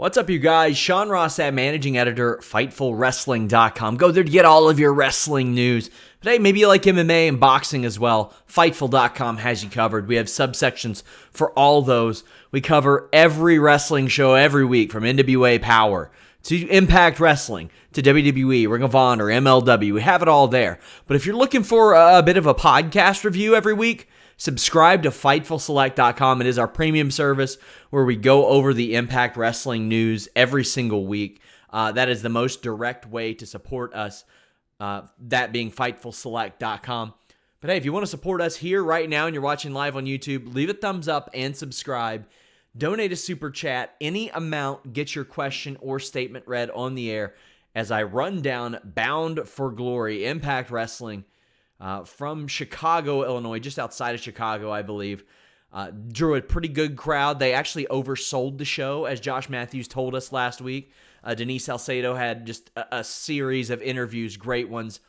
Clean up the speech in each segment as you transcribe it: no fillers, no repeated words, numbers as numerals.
What's up, you guys? Sean Ross Sapp, managing editor, FightfulWrestling.com. Go there to get all of your wrestling news. But hey, maybe you like MMA and boxing as well. Fightful.com has you covered. We have subsections for all those. We cover every wrestling show every week, from NWA Power to Impact Wrestling to WWE, Ring of Honor, MLW. We have it all there. But if you're looking for a bit of a podcast review every week, subscribe to FightfulSelect.com. It is our premium service where we go over the Impact Wrestling news every single week. That is the most direct way to support us, that being FightfulSelect.com. But hey, if you want to support us here right now and you're watching live on YouTube, leave a thumbs up and subscribe. Donate a super chat. Any amount gets your question or statement read on the air as I run down Bound for Glory, Impact Wrestling, from Chicago, Illinois, just outside of Chicago, I believe. Drew a pretty good crowd. They actually oversold the show, as Josh Matthews told us last week. Denise Salcedo had just a series of interviews, great ones.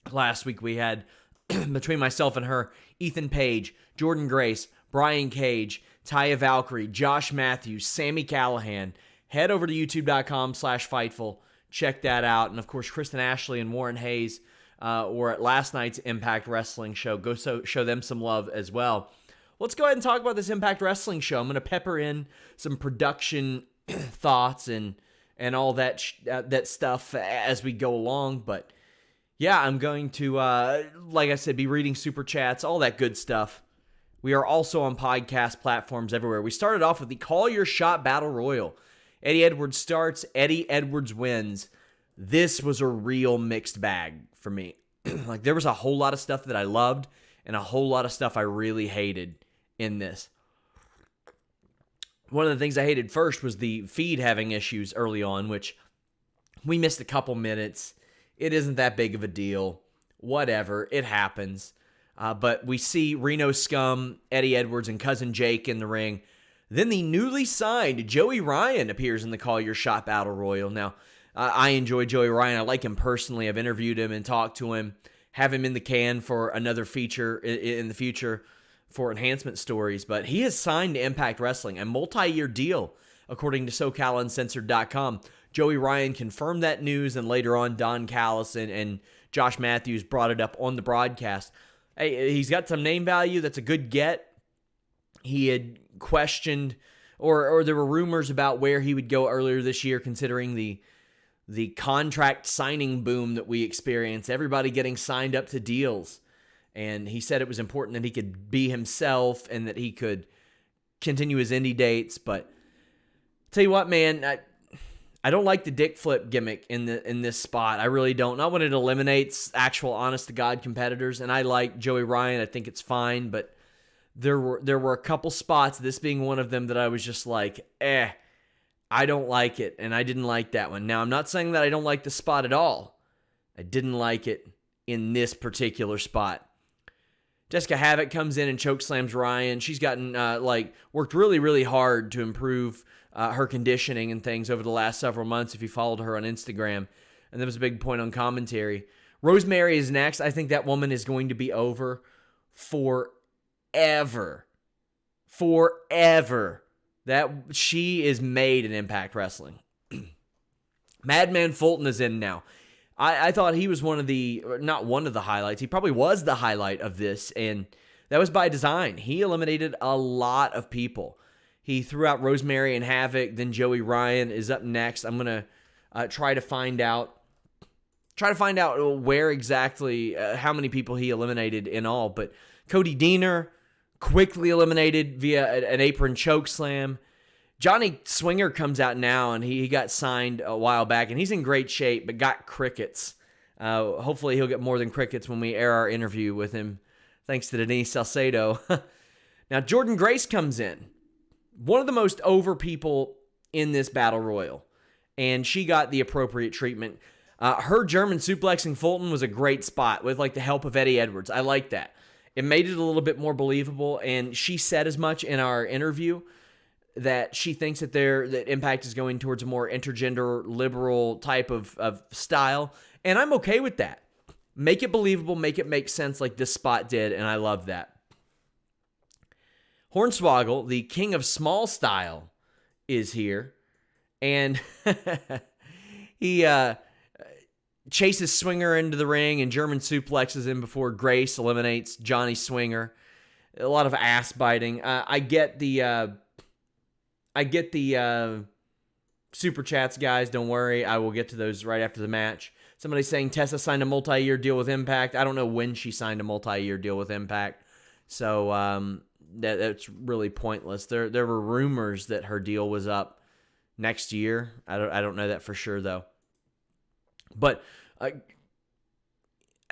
Last week we had, between myself and her, Ethan Page, Jordan Grace, Brian Cage, Taya Valkyrie, Josh Matthews, Sami Callihan. Head over to youtube.com/Fightful. Check that out. And of course, Kristen Ashley and Warren Hayes were at last night's Impact Wrestling show. Go show them some love as well. Let's go ahead and talk about this Impact Wrestling show. I'm going to pepper in some production thoughts and all that that stuff as we go along. But yeah, I'm going to, like I said, be reading super chats, all that good stuff. We are also on podcast platforms everywhere. We started off with the Call Your Shot Battle Royal. Eddie Edwards starts, Eddie Edwards wins. This was a real mixed bag for me. Like, there was a whole lot of stuff that I loved and a whole lot of stuff I really hated in this. One of the things I hated first was the feed having issues early on, which we missed a couple minutes. It isn't that big of a deal. Whatever, it happens. But we see Reno Scum, Eddie Edwards, and Cousin Jake in the ring. Then the newly signed Joey Ryan appears in the Call Your Shot Battle Royal. Now, I enjoy Joey Ryan. I like him personally. I've interviewed him and talked to him. Have him in the can for another feature in the future for enhancement stories. But he has signed to Impact Wrestling, a multi-year deal, according to SoCalUncensored.com. Joey Ryan confirmed that news, and later on, Don Callis and Josh Matthews brought it up on the broadcast. Hey, he's got some name value. That's a good get. He had questioned, or there were rumors about where he would go earlier this year, considering the contract signing boom that we experienced, everybody getting signed up to deals. And he said it was important that he could be himself and that he could continue his indie dates. But tell you what, man, I don't like the dick flip gimmick in this spot. I really don't. Not when it eliminates actual honest-to-God competitors. And I like Joey Ryan. I think it's fine. But there were a couple spots, this being one of them, that I was just like, I don't like it, and I didn't like that one. Now, I'm not saying that I don't like the spot at all. I didn't like it in this particular spot. Jessica Havoc comes in and chokeslams Ryan. She's gotten, worked really, really hard to improve her conditioning and things over the last several months, if you followed her on Instagram. And that was a big point on commentary. Rosemary is next. I think that woman is going to be over forever. Forever. That she is made in Impact Wrestling. Madman Fulton is in now. I thought he was not one of the highlights. He probably was the highlight of this, and that was by design. He eliminated a lot of people. He threw out Rosemary and Havoc. Then Joey Ryan is up next. I'm gonna try to find out where exactly, how many people he eliminated in all. But Cody Deaner quickly eliminated via an apron choke slam. Johnny Swinger comes out now, and he got signed a while back, and he's in great shape, but got crickets. Hopefully he'll get more than crickets when we air our interview with him, thanks to Denise Salcedo. Now, Jordan Grace comes in. One of the most over people in this battle royal, and she got the appropriate treatment. Her German suplexing Fulton was a great spot with the help of Eddie Edwards. I like that. It made it a little bit more believable, and she said as much in our interview that she thinks that Impact is going towards a more intergender, liberal type of style, and I'm okay with that. Make it believable, make it make sense like this spot did, and I love that. Hornswoggle, the king of small style, is here, and he chases Swinger into the ring and German suplexes him before Grace eliminates Johnny Swinger. A lot of ass biting. I get the super chats, guys. Don't worry, I will get to those right after the match. Somebody saying Tessa signed a multi-year deal with Impact. I don't know when she signed a multi-year deal with Impact, so that's really pointless. There were rumors that her deal was up next year. I don't know that for sure though. But I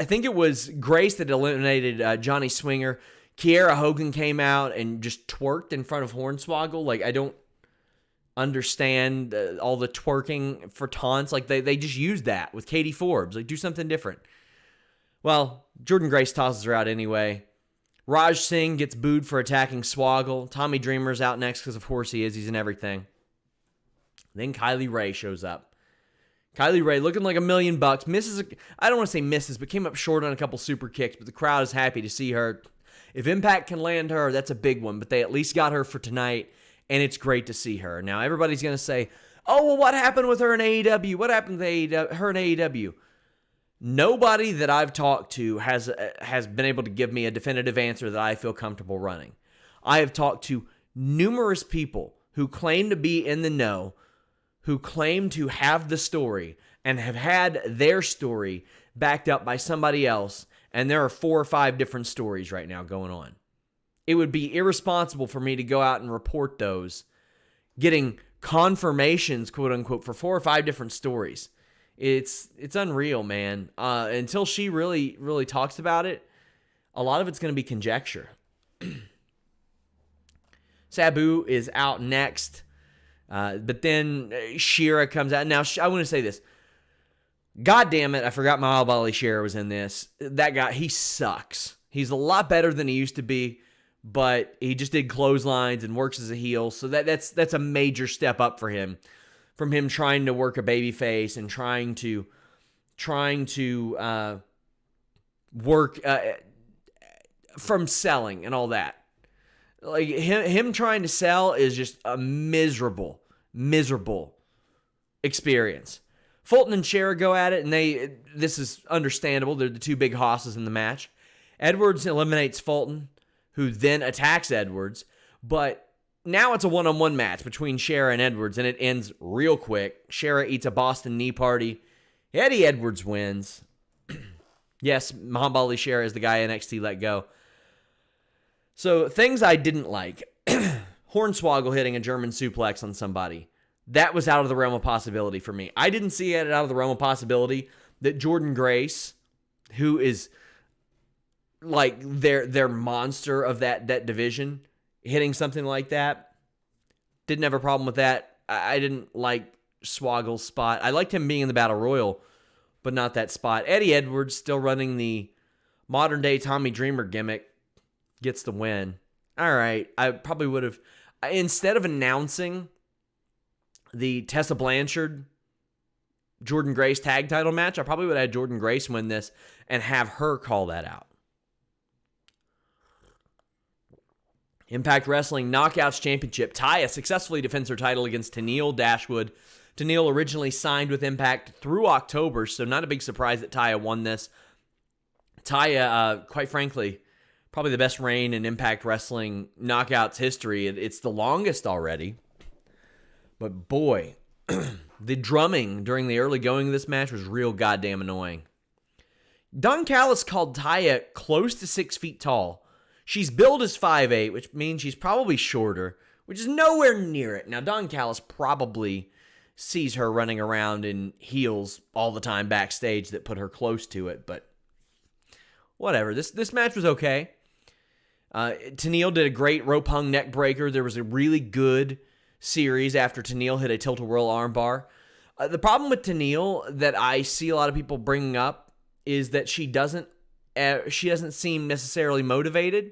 think it was Grace that eliminated Johnny Swinger. Kiera Hogan came out and just twerked in front of Hornswoggle. Like, I don't understand all the twerking for taunts. Like, they just used that with Katie Forbes. Like, do something different. Well, Jordan Grace tosses her out anyway. Raj Singh gets booed for attacking Swoggle. Tommy Dreamer's out next because, of course, he is. He's in everything. Then Kylie Ray shows up. Kylie Ray looking like $1 million. I don't want to say misses, but came up short on a couple super kicks, but the crowd is happy to see her. If Impact can land her, that's a big one, but they at least got her for tonight, and it's great to see her. Now, everybody's going to say, oh, well, what happened with her in AEW? What happened to her in AEW? Nobody that I've talked to has been able to give me a definitive answer that I feel comfortable running. I have talked to numerous people who claim to be in the know, who claim to have the story and have had their story backed up by somebody else, and there are 4 or 5 different stories right now going on. It would be irresponsible for me to go out and report those, getting confirmations, quote unquote, for 4 or 5 different stories. It's unreal, man. Until she really, really talks about it, a lot of it's going to be conjecture. Sabu is out next. But then Shira comes out. Now, I want to say this. God damn it, I forgot Mahabali Shira was in this. That guy, he sucks. He's a lot better than he used to be, but he just did clotheslines and works as a heel, so that's a major step up for him. From him trying to work a baby face and trying to work from selling and all that. Like, him trying to sell is just a miserable experience. Fulton and Shera go at it, and this is understandable. They're the 2 big hosses in the match. Edwards eliminates Fulton, who then attacks Edwards. But now it's a one-on-one match between Shera and Edwards, and it ends real quick. Shera eats a Boston knee party. Eddie Edwards wins. Yes, Muhammad Ali Shera is the guy NXT let go. So, things I didn't like. Hornswoggle hitting a German suplex on somebody. That was out of the realm of possibility for me. I didn't see it out of the realm of possibility that Jordan Grace, who is like their monster of that division, hitting something like that. Didn't have a problem with that. I didn't like Swoggle's spot. I liked him being in the Battle Royal, but not that spot. Eddie Edwards, still running the modern-day Tommy Dreamer gimmick, gets the win. All right, I probably would have, instead of announcing the Tessa Blanchard Jordan Grace tag title match, I probably would have had Jordan Grace win this and have her call that out. Impact Wrestling Knockouts Championship. Taya successfully defends her title against Tenille Dashwood. Tenille originally signed with Impact through October, so not a big surprise that Taya won this. Taya, quite frankly, probably the best reign in Impact Wrestling Knockouts history. It's the longest already. But boy, the drumming during the early going of this match was real goddamn annoying. Don Callis called Taya close to 6 feet tall. She's billed as 5'8", which means she's probably shorter, which is nowhere near it. Now, Don Callis probably sees her running around in heels all the time backstage that put her close to it, but whatever. This match was okay. Tenille did a great rope hung neck breaker. There was a really good series after Tenille hit a tilt-a-whirl armbar. The problem with Tenille that I see a lot of people bringing up is that she doesn't seem necessarily motivated,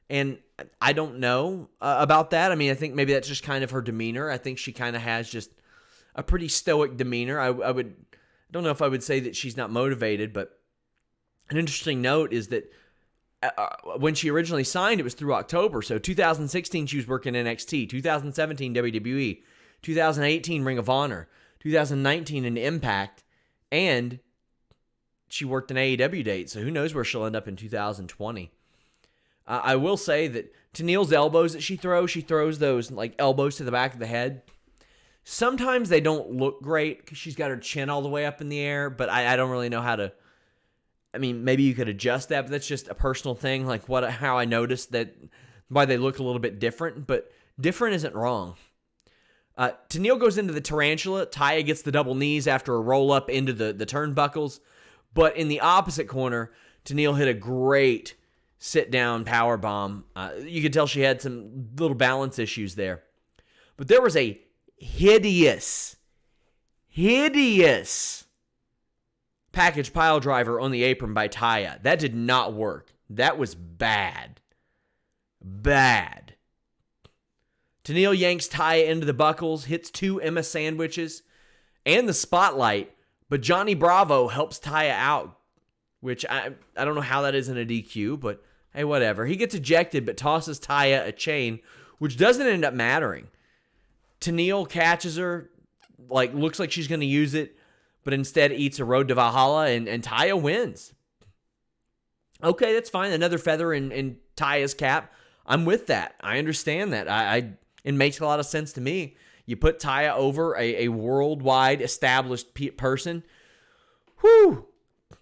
and I don't know about that. I mean, I think maybe that's just kind of her demeanor. I think she kind of has just a pretty stoic demeanor. I don't know if I would say that she's not motivated, but an interesting note is that when she originally signed, it was through October. So 2016, she was working NXT. 2017, WWE. 2018 Ring of Honor, 2019 in Impact, and she worked an AEW date, so who knows where she'll end up in 2020. I will say that Tenille's elbows that she throws those like elbows to the back of the head. Sometimes they don't look great because she's got her chin all the way up in the air, but I don't really know how to. I mean, maybe you could adjust that, but that's just a personal thing, like how I noticed that, why they look a little bit different, but different isn't wrong. Tenille goes into the tarantula. Taya gets the double knees after a roll-up into the turnbuckles, but in the opposite corner, Tenille hit a great sit-down power bomb. You could tell she had some little balance issues there. But there was a hideous package pile driver on the apron by Taya. That did not work. That was bad. Bad. Tenille yanks Taya into the buckles, hits 2 Emma sandwiches and the spotlight, but Johnny Bravo helps Taya out, which I don't know how that isn't a DQ, but hey, whatever. He gets ejected but tosses Taya a chain, which doesn't end up mattering. Tenille catches her, looks like she's going to use it, but instead eats a road to Valhalla, and Taya wins. Okay, that's fine. Another feather in Taya's cap. I'm with that. I understand that. It makes a lot of sense to me. You put Taya over a worldwide established person. Whew.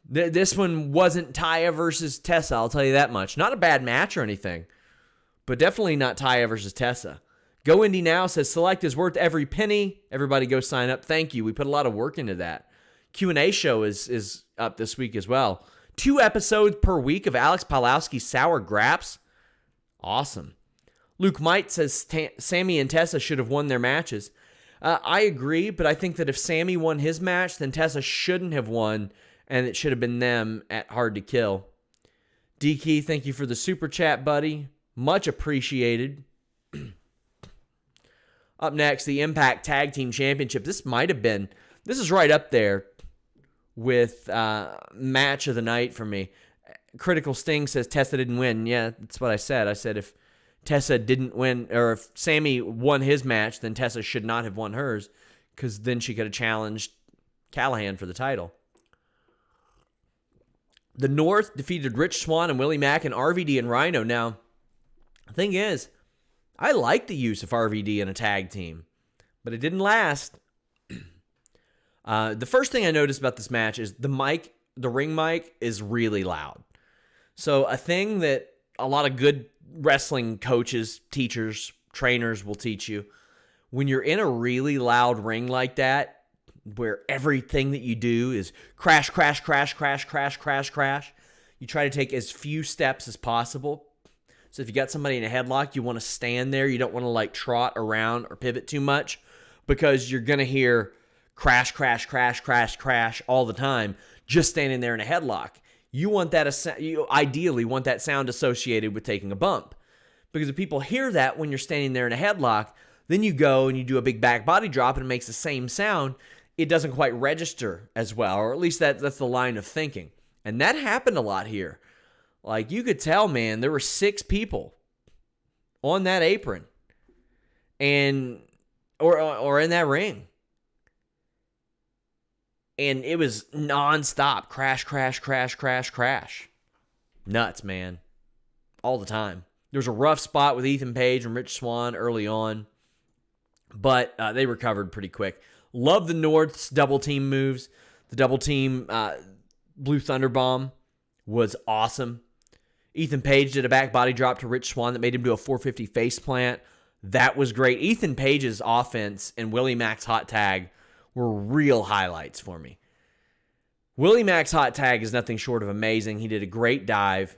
This one wasn't Taya versus Tessa, I'll tell you that much. Not a bad match or anything, but definitely not Taya versus Tessa. Go Indy Now says, Select is worth every penny. Everybody go sign up. Thank you. We put a lot of work into that. Q&A show is up this week as well. 2 episodes per week of Alex Pawlowski's Sour Graps. Awesome. Luke Might says Sammy and Tessa should have won their matches. I agree, but I think that if Sammy won his match, then Tessa shouldn't have won, and it should have been them at Hard to Kill. DK, thank you for the super chat, buddy. Much appreciated. Up next, the Impact Tag Team Championship. This is right up there with match of the night for me. Critical Sting says Tessa didn't win. Yeah, that's what I said. I said if Tessa didn't win, or if Sammy won his match, then Tessa should not have won hers, because then she could have challenged Callahan for the title. The North defeated Rich Swann and Willie Mack and RVD and Rhino. Now, the thing is, I like the use of RVD in a tag team, but it didn't last. The first thing I noticed about this match is the ring mic is really loud. So a thing that a lot of good wrestling coaches, teachers, trainers will teach you, when you're in a really loud ring like that, where everything that you do is crash, crash, crash, crash, crash, crash, crash, you try to take as few steps as possible. So if you got somebody in a headlock, you want to stand there. You don't want to trot around or pivot too much, because you're going to hear crash, crash, crash, crash, crash all the time just standing there in a headlock. You want that. You ideally want that sound associated with taking a bump, because if people hear that when you're standing there in a headlock, then you go and you do a big back body drop and it makes the same sound. It doesn't quite register as well, or at least that's the line of thinking. And that happened a lot here. You could tell, man, there were 6 people on that apron, or in that ring. And it was nonstop. Crash, crash, crash, crash, crash. Nuts, man. All the time. There was a rough spot with Ethan Page and Rich Swann early on, but they recovered pretty quick. Love the North's double team moves. The double team Blue Thunder Bomb was awesome. Ethan Page did a back body drop to Rich Swann that made him do a 450 face plant. That was great. Ethan Page's offense and Willie Mack's hot tag were real highlights for me. Willie Mack's hot tag is nothing short of amazing. He did a great dive.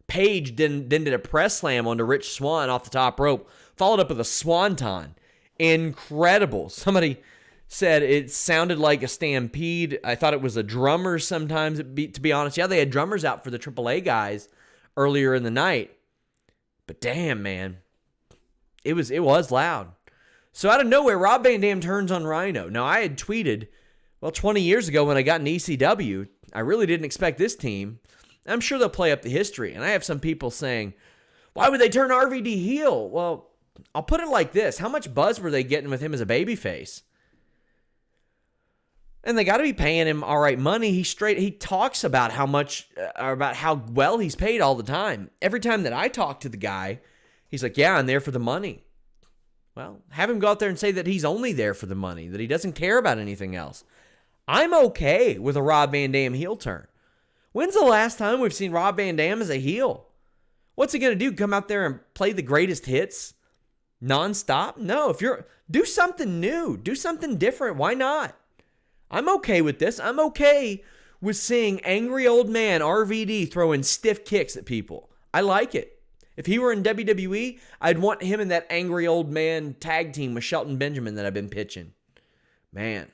Page then did a press slam onto Rich Swann off the top rope, followed up with a swanton. Incredible. Somebody said it sounded like a stampede. I thought it was a drummer sometimes, to be honest. Yeah, they had drummers out for the AAA guys earlier in the night. But damn, man, it was loud. So out of nowhere, Rob Van Dam turns on Rhino. Now, I had tweeted, 20 years ago when I got in ECW, I really didn't expect this team. I'm sure they'll play up the history. And I have some people saying, why would they turn RVD heel? Well, I'll put it like this. How much buzz were they getting with him as a babyface? And they got to be paying him all right money. He talks about how much, or about how well he's paid all the time. Every time that I talk to the guy, he's like, yeah, I'm there for the money. Well, have him go out there and say that he's only there for the money, that he doesn't care about anything else. I'm okay with a Rob Van Dam heel turn. When's the last time we've seen Rob Van Dam as a heel? What's he going to do? Come out there and play the greatest hits nonstop? No, do something new, do something different. Why not? I'm okay with this. I'm okay with seeing angry old man RVD throwing stiff kicks at people. I like it. If he were in WWE, I'd want him in that angry old man tag team with Shelton Benjamin that I've been pitching. Man.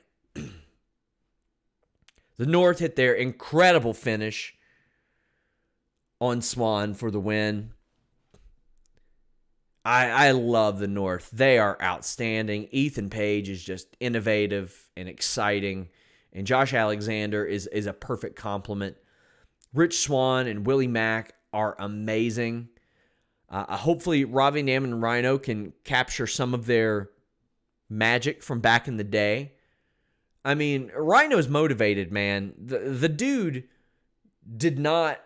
The North hit their incredible finish on Swan for the win. I love the North. They are outstanding. Ethan Page is just innovative and exciting. And Josh Alexander is a perfect complement. Rich Swann and Willie Mack are amazing. Hopefully, Rob Van Dam and Rhino can capture some of their magic from back in the day. I mean, Rhino's motivated, man. The dude did not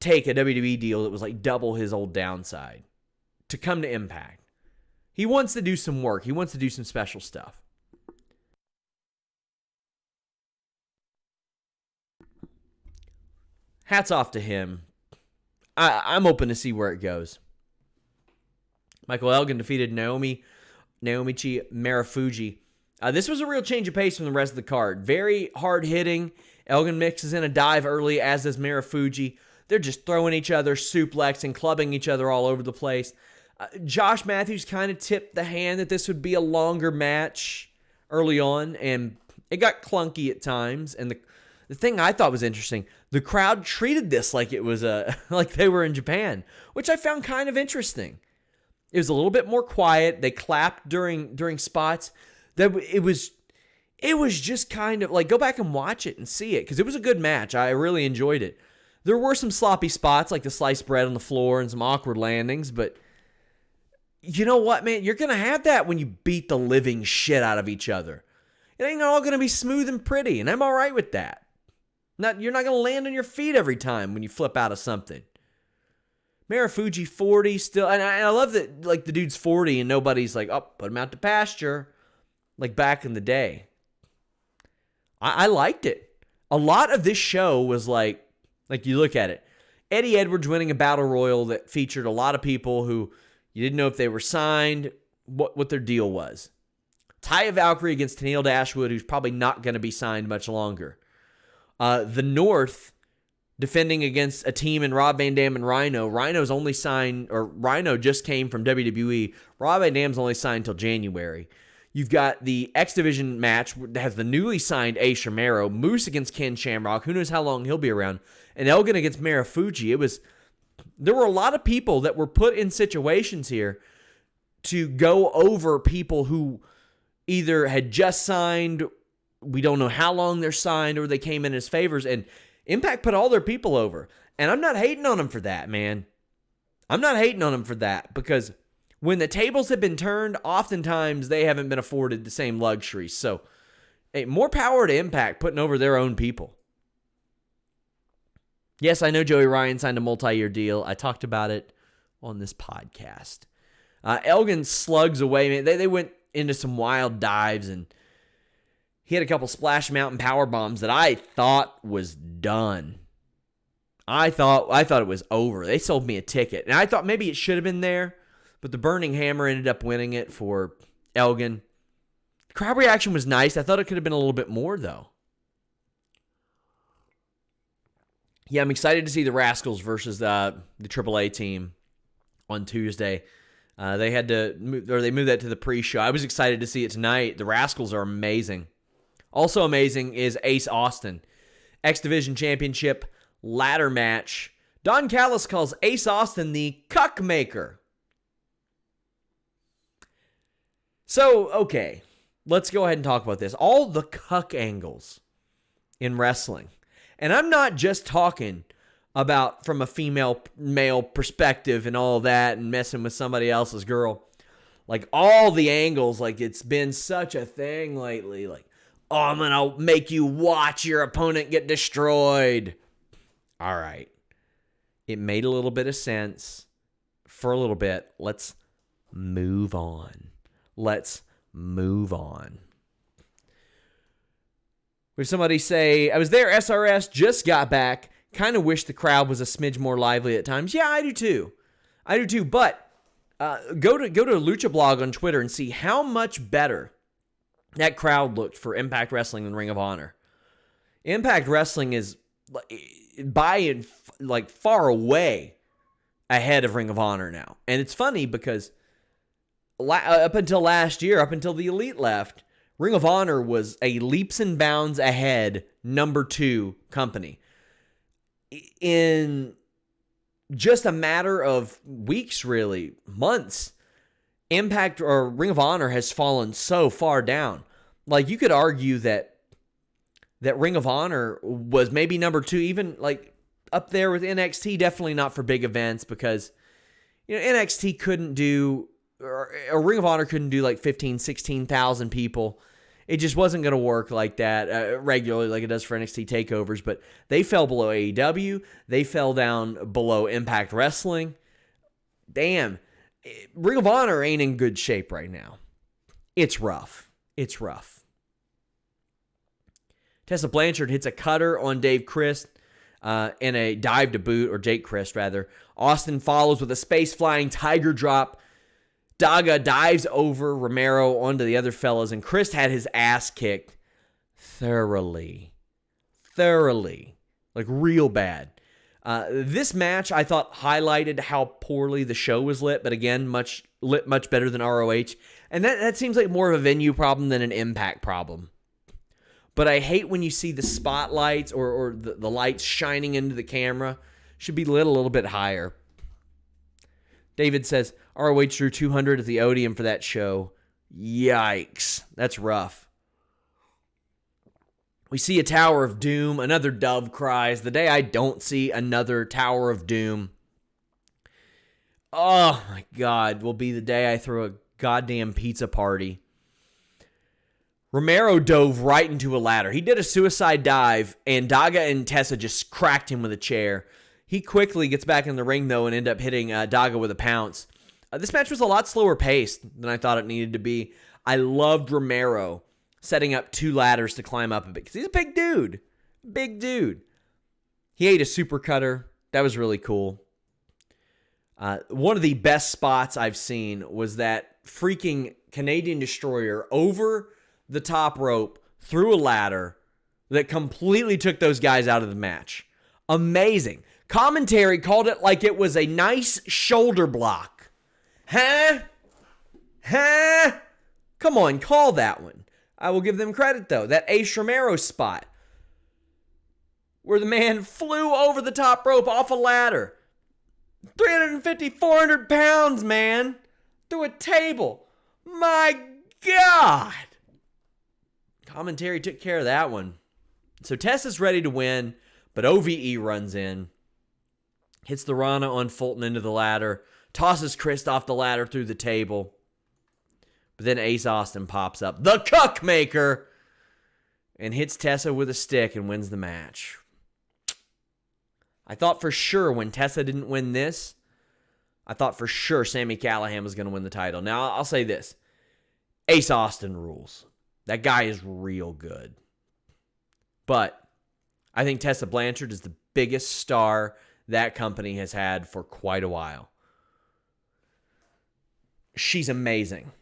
take a WWE deal that was like double his old downside to come to Impact. He wants to do some work. He wants to do some special stuff. Hats off to him. I'm open to see where it goes. Michael Elgin defeated Naomichi Marufuji. This was a real change of pace from the rest of the card. Very hard-hitting. Elgin mixes in a dive early, as does Marufuji. They're just throwing each other, suplexing, clubbing each other all over the place. Josh Matthews kind of tipped the hand that this would be a longer match early on, and it got clunky at times. And the thing I thought was interesting, the crowd treated this like it was like they were in Japan, which I found kind of interesting. It was a little bit more quiet. They clapped during spots. It was just kind of like, go back and watch it and see it, because it was a good match. I really enjoyed it. There were some sloppy spots, like the sliced bread on the floor and some awkward landings, but you know what, man? You're going to have that when you beat the living shit out of each other. It ain't all going to be smooth and pretty, and I'm all right with that. You're not going to land on your feet every time when you flip out of something. Marufuji 40 still, and I love that, like, the dude's 40 and nobody's like, oh, put him out to pasture, like back in the day. I liked it. A lot of this show was like you look at it, Eddie Edwards winning a battle royal that featured a lot of people who you didn't know if they were signed, what their deal was. Taya Valkyrie against Tennille Dashwood, who's probably not going to be signed much longer. The North defending against a team in Rob Van Dam and Rhino. Rhino just came from WWE. Rob Van Dam's only signed until January. You've got the X Division match that has the newly signed A. Shamero, Moose against Ken Shamrock. Who knows how long he'll be around? And Elgin against Marufuji. There were a lot of people that were put in situations here to go over people who either had just signed, we don't know how long they're signed, or they came in as favors, and Impact put all their people over. And I'm not hating on them for that, man. I'm not hating on them for that, because when the tables have been turned, oftentimes they haven't been afforded the same luxury. So, hey, more power to Impact putting over their own people. Yes, I know Joey Ryan signed a multi-year deal. I talked about it on this podcast. Elgin slugs away, man. They went into some wild dives, and he had a couple Splash Mountain power bombs that I thought was done. I thought it was over. They sold me a ticket, and I thought maybe it should have been there, but the Burning Hammer ended up winning it for Elgin. The crowd reaction was nice. I thought it could have been a little bit more, though. Yeah, I'm excited to see the Rascals versus the AAA team on Tuesday. They moved that to the pre-show. I was excited to see it tonight. The Rascals are amazing. Also amazing is Ace Austin. X Division Championship ladder match. Don Callis calls Ace Austin the cuck maker. So, okay, let's go ahead and talk about this. All the cuck angles in wrestling. And I'm not just talking about from a female-male perspective and all that and messing with somebody else's girl. Like all the angles, like it's been such a thing lately. Like, oh, I'm going to make you watch your opponent get destroyed. All right. It made a little bit of sense for a little bit. Let's move on. Let's move on. We have somebody say, I was there, SRS, just got back. Kind of wish the crowd was a smidge more lively at times. Yeah, I do too. But go to Lucha Blog on Twitter and see how much better that crowd looked for Impact Wrestling than Ring of Honor. Impact Wrestling is by like far away ahead of Ring of Honor now. And it's funny because up until last year, up until the Elite left, Ring of Honor was a leaps and bounds ahead number 2 company. In just a matter of weeks, really, months, Impact or Ring of Honor has fallen so far down. Like you could argue that Ring of Honor was maybe number 2, even like up there with NXT, definitely not for big events because NXT couldn't do, or Ring of Honor couldn't do like 15, 16,000 people. It just wasn't going to work like that regularly like it does for NXT takeovers, but they fell below AEW. They fell down below Impact Wrestling. Damn, Ring of Honor ain't in good shape right now. It's rough. Tessa Blanchard hits a cutter on Dave Christ in a dive to boot, or Jake Christ rather. Austin follows with a space-flying tiger drop. Daga dives over Romero onto the other fellas, and Christ had his ass kicked thoroughly, like real bad. This match I thought highlighted how poorly the show was lit, but again, much better than ROH, and that seems like more of a venue problem than an Impact problem. But I hate when you see the spotlights or the lights shining into the camera. Should be lit a little bit higher. David says, ROH drew 200 at the Odeum for that show. Yikes. That's rough. We see a Tower of Doom. Another dove cries. The day I don't see another Tower of Doom, oh my God, will be the day I throw a goddamn pizza party. Romero dove right into a ladder. He did a suicide dive, and Daga and Tessa just cracked him with a chair. He quickly gets back in the ring, though, and ends up hitting Daga with a pounce. This match was a lot slower paced than I thought it needed to be. I loved Romero setting up 2 ladders to climb up a bit, because he's a big dude. Big dude. He ate a super cutter. That was really cool. One of the best spots I've seen was that freaking Canadian Destroyer over the top rope through a ladder that completely took those guys out of the match. Amazing. Commentary called it like it was a nice shoulder block. Huh? Come on, call that one. I will give them credit, though. That Ace Romero spot where the man flew over the top rope off a ladder. 350, 400 pounds, man. Through a table. My God. Commentary took care of that one. So Tessa's ready to win, but OVE runs in. Hits the Rana on Fulton into the ladder. Tosses Christ off the ladder through the table. But then Ace Austin pops up, the Cuck Maker, and hits Tessa with a stick and wins the match. I thought for sure when Tessa didn't win this, I thought for sure Sami Callihan was going to win the title. Now, I'll say this. Ace Austin rules. That guy is real good. But I think Tessa Blanchard is the biggest star that company has had for quite a while. She's amazing.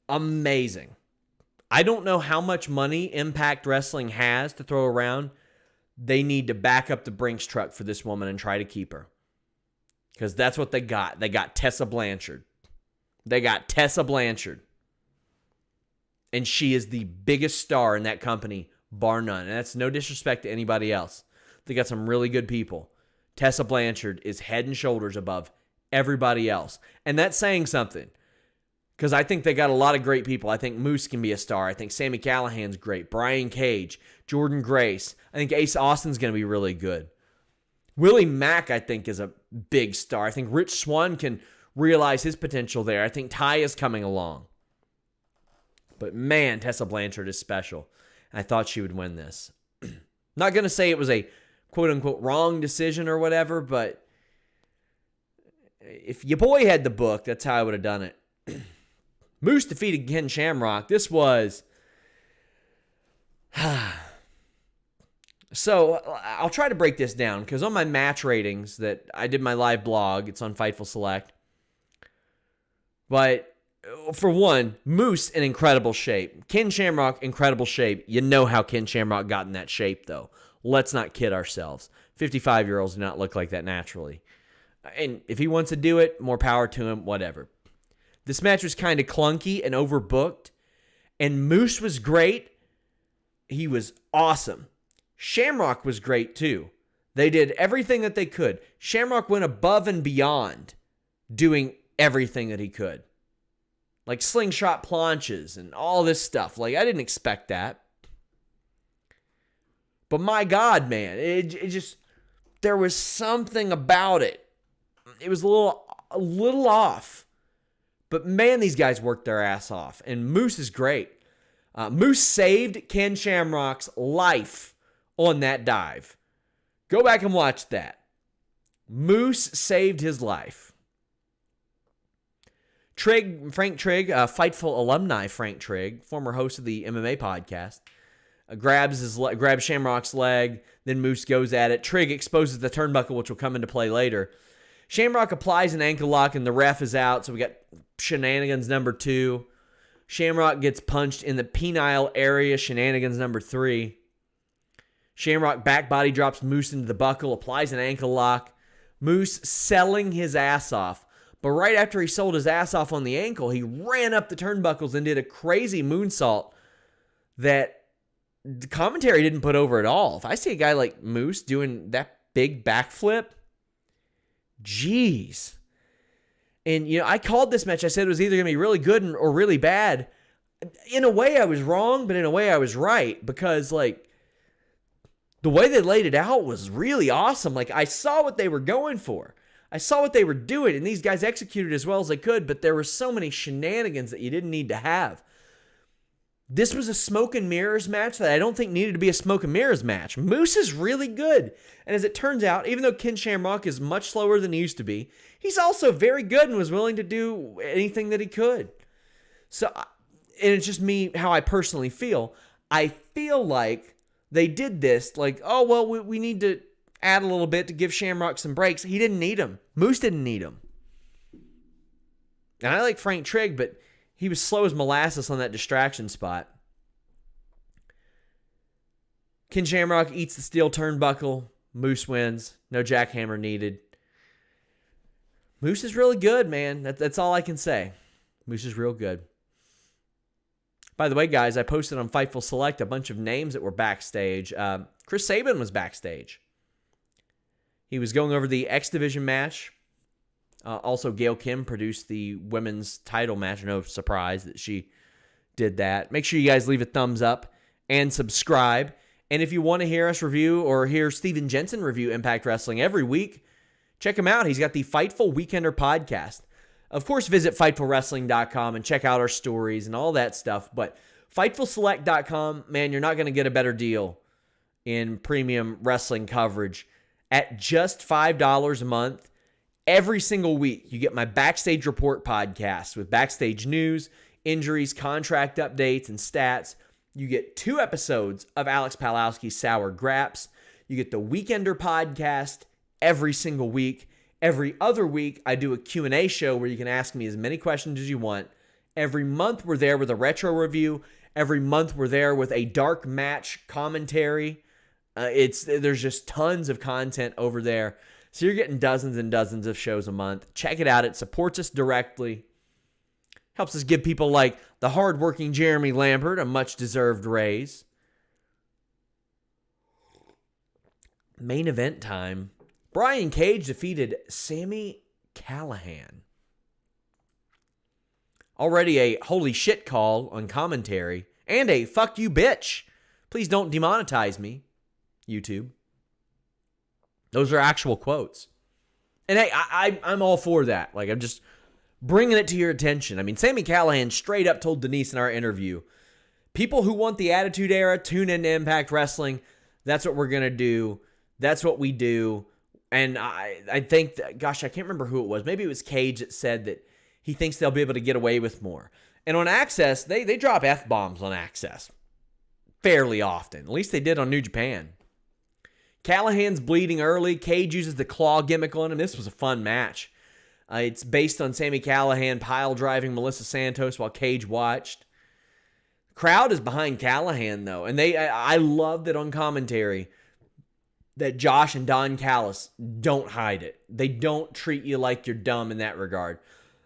Amazing. I don't know how much money Impact Wrestling has to throw around. They need to back up the Brinks truck for this woman and try to keep her. Because that's what they got. They got Tessa Blanchard. And she is the biggest star in that company, bar none. And that's no disrespect to anybody else. They got some really good people. Tessa Blanchard is head and shoulders above everybody else. And that's saying something. Because I think they got a lot of great people. I think Moose can be a star. I think Sami Callihan's great. Brian Cage, Jordan Grace. I think Ace Austin's going to be really good. Willie Mack, I think, is a big star. I think Rich Swann can realize his potential there. I think Ty is coming along. But man, Tessa Blanchard is special. I thought she would win this. Not going to say it was a quote-unquote wrong decision or whatever, but if your boy had the book, that's how I would have done it. Moose defeated Ken Shamrock. This was... So, I'll try to break this down, because on my match ratings that I did my live blog, it's on Fightful Select. But, for one, Moose in incredible shape. Ken Shamrock, incredible shape. You know how Ken Shamrock got in that shape, though. Let's not kid ourselves. 55-year-olds do not look like that naturally. And if he wants to do it, more power to him, whatever. This match was kind of clunky and overbooked. And Moose was great. He was awesome. Shamrock was great too. They did everything that they could. Shamrock went above and beyond doing everything that he could. Like slingshot planches and all this stuff. Like, I didn't expect that. But my God, man, it just, there was something about it. It was a little off. But man, these guys worked their ass off. And Moose is great. Moose saved Ken Shamrock's life on that dive. Go back and watch that. Moose saved his life. Frank Trigg, Fightful alumni Frank Trigg, former host of the MMA podcast, grabs Shamrock's leg, then Moose goes at it. Trigg exposes the turnbuckle, which will come into play later. Shamrock applies an ankle lock, and the ref is out, so we got shenanigans number 2. Shamrock gets punched in the penile area, shenanigans number 3. Shamrock back body drops Moose into the buckle, applies an ankle lock. Moose selling his ass off. But right after he sold his ass off on the ankle, he ran up the turnbuckles and did a crazy moonsault that the commentary didn't put over at all. If I see a guy like Moose doing that big backflip, jeez. And, I called this match. I said it was either going to be really good or really bad. In a way, I was wrong, but in a way, I was right. Because, the way they laid it out was really awesome. I saw what they were going for. I saw what they were doing, and these guys executed as well as they could, but there were so many shenanigans that you didn't need to have. This was a smoke and mirrors match that I don't think needed to be a smoke and mirrors match. Moose is really good. And as it turns out, even though Ken Shamrock is much slower than he used to be, he's also very good and was willing to do anything that he could. So, and it's just me, how I personally feel. I feel like they did this, we need to add a little bit to give Shamrock some breaks. He didn't need him. Moose didn't need him. And I like Frank Trigg, but he was slow as molasses on that distraction spot. Ken Shamrock eats the steel turnbuckle. Moose wins. No jackhammer needed. Moose is really good, man. That's all I can say. Moose is real good. By the way, guys, I posted on Fightful Select a bunch of names that were backstage. Chris Sabin was backstage. He was going over the X Division match. Also, Gail Kim produced the women's title match. No surprise that she did that. Make sure you guys leave a thumbs up and subscribe. And if you want to hear us review or hear Steven Jensen review Impact Wrestling every week, check him out. He's got the Fightful Weekender podcast. Of course, visit FightfulWrestling.com and check out our stories and all that stuff. But FightfulSelect.com, man, you're not going to get a better deal in premium wrestling coverage. At just $5 a month, every single week, you get my Backstage Report podcast with backstage news, injuries, contract updates, and stats. You get 2 episodes of Alex Palowski's Sour Graps. You get the Weekender podcast every single week. Every other week, I do a Q&A show where you can ask me as many questions as you want. Every month, we're there with a retro review. Every month, we're there with a dark match commentary. There's just tons of content over there. So you're getting dozens and dozens of shows a month. Check it out. It supports us directly. Helps us give people like the hardworking Jeremy Lambert a much-deserved raise. Main event time. Brian Cage defeated Sami Callihan. Already a holy shit call on commentary. And a fuck you bitch. Please don't demonetize me, YouTube. Those are actual quotes. And hey, I'm all for that. I'm just bringing it to your attention. I mean, Sami Callihan straight up told Denise in our interview, people who want the Attitude Era, tune into Impact Wrestling. That's what we're going to do. That's what we do. And I think, gosh, I can't remember who it was. Maybe it was Cage that said that he thinks they'll be able to get away with more. And on Access, they drop F-bombs on Access fairly often. At least they did on New Japan. Callahan's bleeding early. Cage uses the claw gimmick on him. This was a fun match. It's based on Sami Callihan pile driving Melissa Santos while Cage watched. The crowd is behind Callihan, though. And I love that on commentary that Josh and Don Callis don't hide it. They don't treat you like you're dumb in that regard.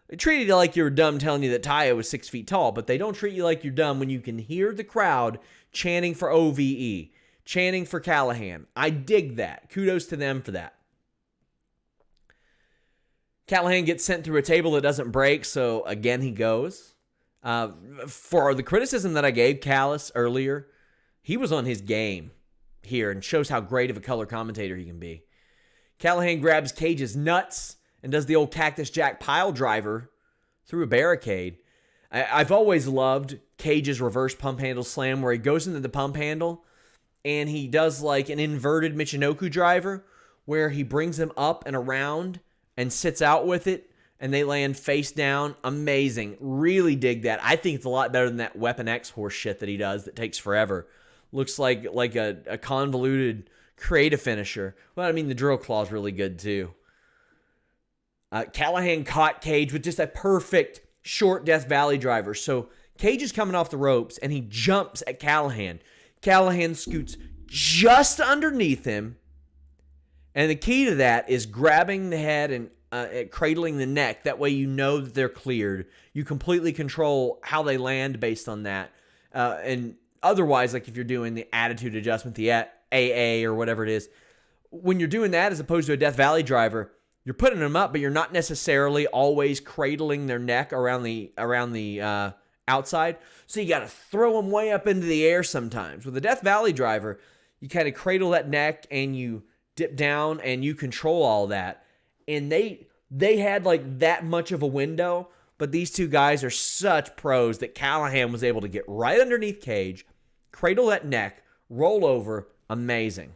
They treated you like you were dumb telling you that Taya was 6 feet tall, but they don't treat you like you're dumb when you can hear the crowd chanting for OVE, chanting for Callihan. I dig that. Kudos to them for that. Callihan gets sent through a table that doesn't break, so again he goes. For the criticism that I gave Callis earlier, he was on his game here and shows how great of a color commentator he can be. Callihan grabs Cage's nuts and does the old Cactus Jack pile driver through a barricade. I've always loved Cage's reverse pump handle slam where he goes into the pump handle and he does like an inverted Michinoku driver where he brings him up and around and sits out with it and they land face down. Amazing. Really dig that. I think it's a lot better than that Weapon X horse shit that he does that takes forever. Looks like a convoluted creative finisher. Well, I mean, the drill claw is really good too. Callihan caught Cage with just a perfect short Death Valley driver. So Cage is coming off the ropes and he jumps at Callihan. Callihan scoots just underneath him. And the key to that is grabbing the head and cradling the neck. That way you know that they're cleared. You completely control how they land based on that. And otherwise, like if you're doing the attitude adjustment, the AA or whatever it is, when you're doing that as opposed to a Death Valley driver, you're putting them up, but you're not necessarily always cradling their neck around the outside. So you got to throw them way up into the air sometimes. With the Death Valley driver, you kind of cradle that neck and you dip down and you control all that. And they had like that much of a window, but these two guys are such pros that Callihan was able to get right underneath Cage, cradle that neck, roll over. Amazing.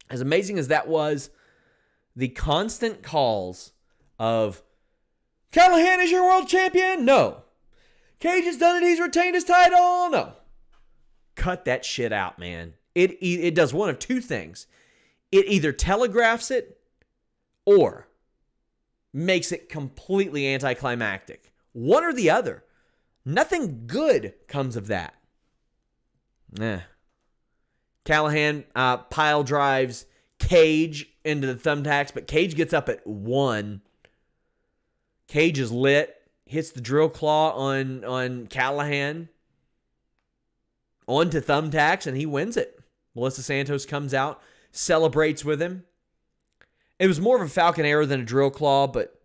As amazing as that was, the constant calls of Callihan is your world champion? No. Cage has done it. He's retained his title? No. Cut that shit out, man. It does one of two things. It either telegraphs it or makes it completely anticlimactic. One or the other. Nothing good comes of that. Callihan pile drives Cage into the thumbtacks, but Cage gets up at 1. Cage is lit, hits the drill claw on Callihan onto thumbtacks, and he wins it. Melissa Santos comes out, celebrates with him. It was more of a Falcon Arrow than a drill claw, but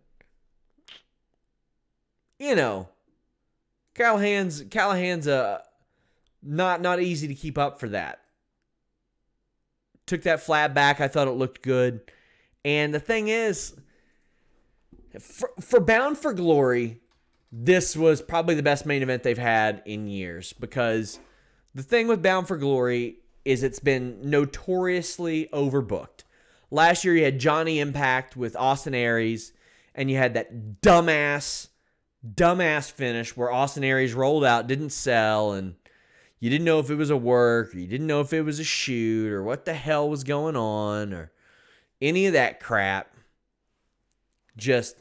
you know, Callahan's not easy to keep up for that. Took that flat back. I thought it looked good. And the thing is, for Bound for Glory, this was probably the best main event they've had in years. Because the thing with Bound for Glory is it's been notoriously overbooked. Last year you had Johnny Impact with Austin Aries. And you had that dumbass finish where Austin Aries rolled out, didn't sell, and you didn't know if it was a work, or you didn't know if it was a shoot, or what the hell was going on, or any of that crap. Just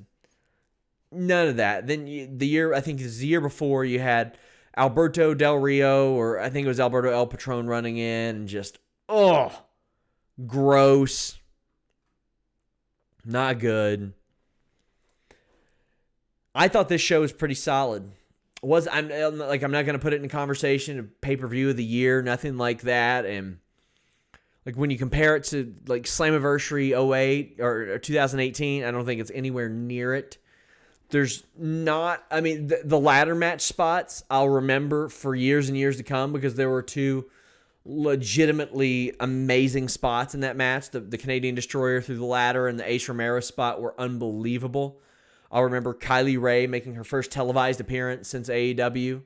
none of that. Then I think it was the year before, you had Alberto Del Rio, or I think it was Alberto El Patron running in, and just, gross. Not good. I thought this show was pretty solid. I'm not going to put it in conversation of pay-per-view of the year, nothing like that. And like when you compare it to like Slammiversary 08 or 2018, I don't think it's anywhere near it. There's not, I mean, the ladder match spots I'll remember for years and years to come because there were two legitimately amazing spots in that match. The Canadian Destroyer through the ladder and the Ace Romero spot were unbelievable. I'll remember Kylie Ray making her first televised appearance since AEW.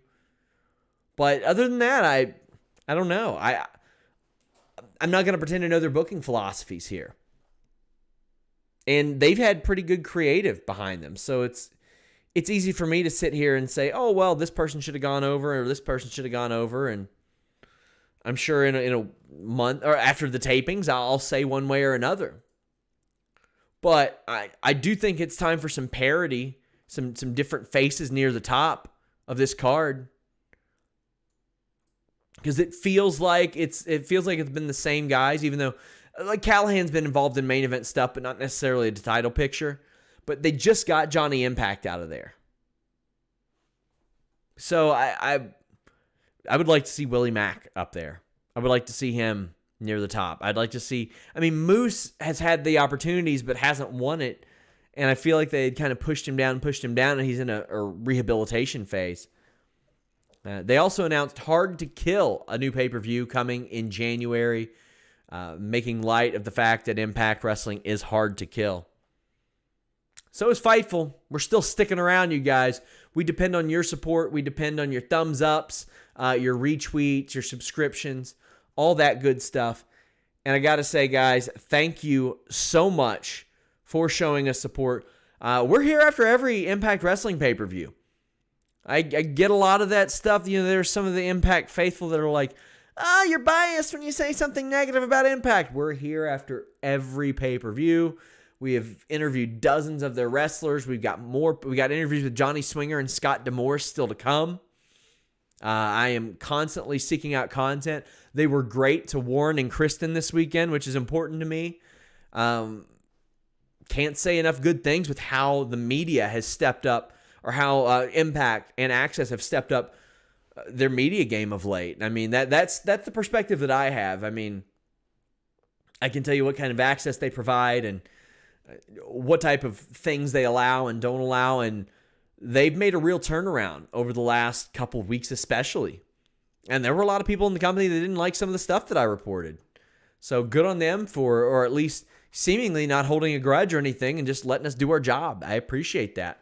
But other than that, I don't know. I'm not going to pretend to know their booking philosophies here. And they've had pretty good creative behind them. So it's easy for me to sit here and say, oh, well, this person should have gone over or this person should have gone over. And I'm sure in a month or after the tapings, I'll say one way or another. But I do think it's time for some parity, some different faces near the top of this card. Because it feels like it's been the same guys, even though like Callahan's been involved in main event stuff, but not necessarily the title picture. But they just got Johnny Impact out of there. So I would like to see Willie Mack up there. I would like to see him near the top. I'd like to see, Moose has had the opportunities but hasn't won it. And I feel like they had kind of pushed him down, and he's in a rehabilitation phase. They also announced Hard to Kill, a new pay-per-view coming in January, making light of the fact that Impact Wrestling is hard to kill. So is Fightful. We're still sticking around, you guys. We depend on your support. We depend on your thumbs ups, your retweets, your subscriptions, all that good stuff. And I got to say, guys, thank you so much for showing us support. We're here after every Impact Wrestling pay-per-view. I get a lot of that stuff. There's some of the Impact faithful that are like, you're biased when you say something negative about Impact. We're here after every pay-per-view. We have interviewed dozens of their wrestlers. We got interviews with Johnny Swinger and Scott D'Amore still to come. I am constantly seeking out content. They were great to Warren and Kristen this weekend, which is important to me. Can't say enough good things with how the media has stepped up, or how Impact and Access have stepped up their media game of late. That's the perspective that I have. I can tell you what kind of access they provide and what type of things they allow and don't allow, and they've made a real turnaround over the last couple of weeks especially. And there were a lot of people in the company that didn't like some of the stuff that I reported. So good on them for, or at least seemingly not holding a grudge or anything and just letting us do our job. I appreciate that.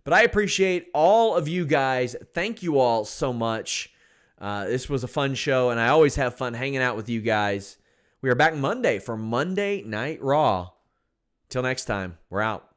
But I appreciate all of you guys. Thank you all so much. This was a fun show, and I always have fun hanging out with you guys. We are back Monday for Monday Night Raw. Till next time, we're out.